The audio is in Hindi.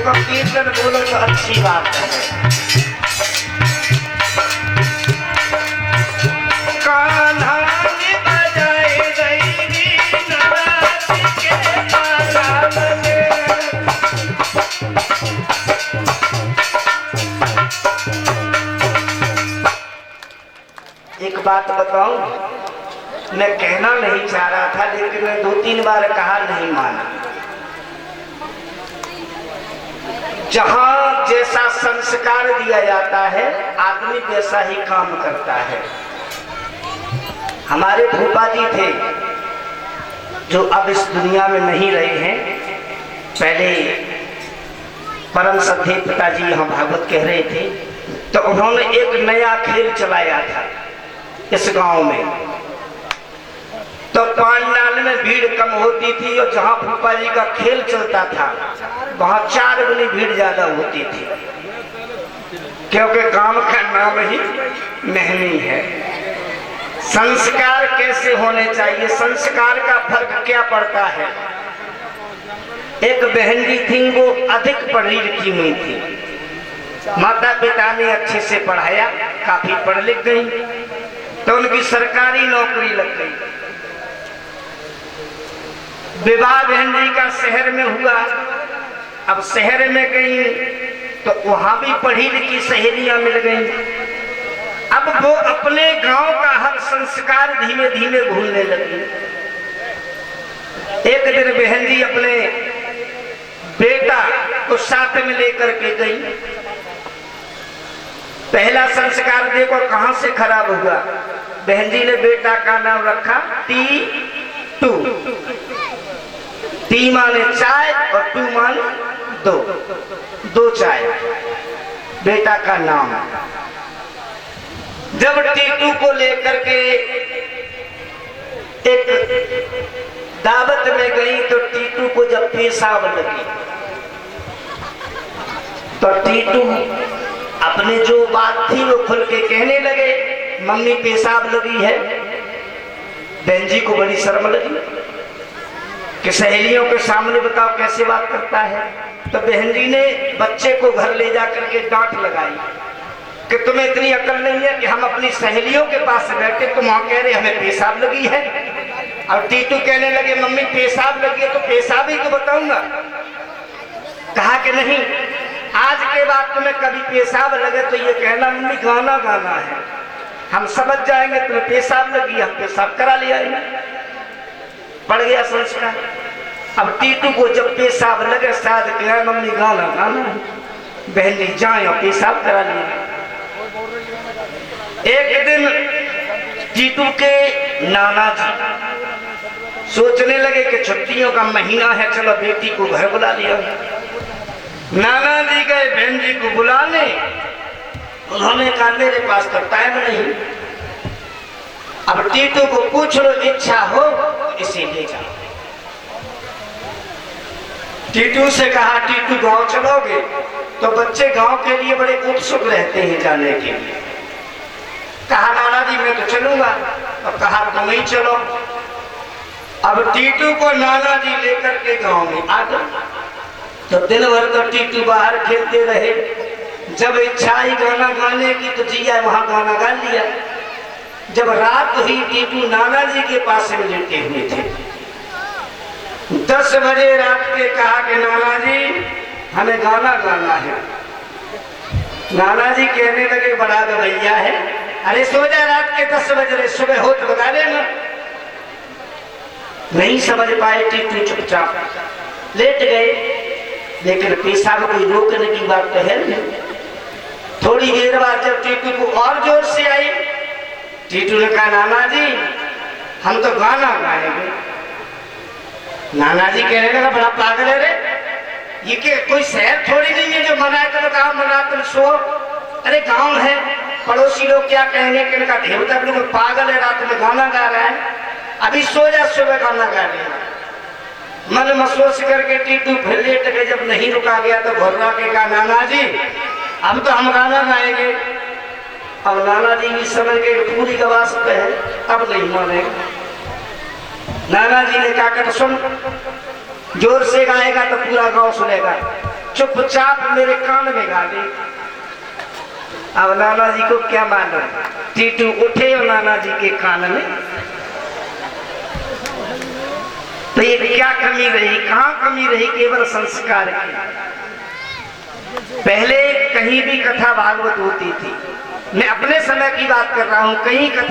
देखो कीर्तन बोलो तो अच्छी बात है। कान्हा ने बजाए गई नवरात्रि के माला में। एक बात बताऊं, मैं कहना नहीं चाह रहा था लेकिन मैं 2-3 बार कहा, नहीं माना। जहां जैसा संस्कार दिया जाता है आदमी वैसा ही काम करता है। हमारे फूफा जी थे जो अब इस दुनिया में नहीं रहे हैं, पहले परम श्रद्धेय पिताजी यहाँ भागवत कह रहे थे, तो उन्होंने एक नया खेल चलाया था इस गांव में। तो पांडाल में भीड़ कम होती थी और जहां फूफा जी का खेल चलता था वहां 4 गुनी भीड़ ज्यादा होती थी, क्योंकि काम का नाम ही मेहनी है। संस्कार कैसे होने चाहिए, संस्कार का फर्क क्या पड़ता है। एक बहन जी थी, वो अधिक पढ़ी लिखी हुई थी, माता पिता ने अच्छे से पढ़ाया, काफी पढ़ लिख गई, तो उनकी सरकारी नौकरी लग गई। विवाह बहन जी का शहर में हुआ। अब शहर में गई तो वहां भी पढ़ी लिखी सहेलियां मिल गई। अब वो अपने गांव का हर संस्कार धीमे धीमे भूलने लगी। एक दिन बहन जी अपने बेटा को साथ में लेकर के गई। पहला संस्कार देखो कहां से खराब हुआ। बहन जी ने बेटा का नाम रखा टीटू। टी माने चाय और टू माने दो चाय, बेटा का नाम। जब टीटू को लेकर के एक दावत में गई तो टीटू को जब पेशाब लगी तो टीटू अपने जो बात थी वो खुल के कहने लगे, मम्मी पेशाब लगी है। बहन जी को बड़ी शर्म लगी कि सहेलियों के सामने बताओ कैसे बात करता है। तो बहन जी ने बच्चे को घर ले जाकर के डांट लगाई कि तुम्हें इतनी अकल नहीं है कि हम अपनी सहेलियों के पास बैठे, तुम वहां कह रहे हमें पेशाब लगी है। और टीटू कहने लगे, मम्मी पेशाब लगी है तो पेशाब ही तो बताऊंगा। कहा कि नहीं, आज के बाद तुम्हें कभी पेशाब लगे तो ये कहना मम्मी गाना गाना है, हम समझ जाएंगे तुम्हें पेशाब लगी, हम पेशाब करा लिया। पड़ गया संस्कार। अब टीटू को जब पेशाब लगे शायद कहा मम्मी गाना गाना है, बहन जी जाए और पेशाब करा लिया। एक दिन टीटू के नाना जी सोचने लगे कि छुट्टियों का महीना है, चलो बेटी को घर बुला लिया। नाना जी गए बहन जी को बुलाने। उन्होंने कहा मेरे पास तो टाइम नहीं, अब टीटू को पूछ लो, इच्छा हो तो इसे ले जाओ। टीटू से कहा टीटू गांव चलोगे? तो बच्चे गांव के लिए बड़े उत्सुक रहते हैं जाने के लिए। कहा नाना जी मैं तो चलूंगा, और कहा तुम ही चलो। अब टीटू को नाना जी लेकर के गांव में आ गए। तो दिन भर तो टीटू बाहर खेलते रहे। जब इच्छा आई गाना गाने की तो जिया वहां गाना गा लिया। जब रात हुई टीटू नाना जी के पास में लेटे हुए थे। 10 बजे रात के कहा कि नाना जी हमें गाना गाना है। नाना जी कहने लगे बड़ा गवैया है, अरे सो जा, रात के 10 बजे, सुबह हो तो बता देना। नहीं समझ पाए टीटू, चुपचाप लेट गए। लेकिन पेशाब कोई रोकने की बात तो है नहीं। थोड़ी देर बाद जब टीटू को और जोर से आई, टीटू ने कहा नाना जी हम तो गाना गाएंगे। नाना जी कहने लगा बड़ा पागल है रे, ये के कोई शहर थोड़ी नहीं है जो मनाए तो बताओ मना तुम सो। अरे गांव है, पड़ोसी लोग क्या कहेंगे कि इनका देवता लोग पागल है, रात में गाना गा रहा है, अभी सो जा, सुबह गाना गा रहे हैं। मन महसूस करके टीटू फिर लेट के जब नहीं रुका गया तो घुर्रा के कहा नाना जी अब तो हम गाना गाएंगे। अब नाना जी भी समझ के पूरी गवास पे है, अब नहीं मानेगा। नाना जी ने कहा कर सुन, जोर से गाएगा तो पूरा गांव सुनेगा, चुपचाप मेरे कान में गा दे। अब नाना जी को क्या मालूम, टीटू उठे और नाना जी के कान में, तो ये क्या कमी रही, कहाँ कमी रही, केवल संस्कार की। पहले कहीं भी कथा भागवत होती थी, मैं अपने समय की बात कर रहा हूं, कहीं कथा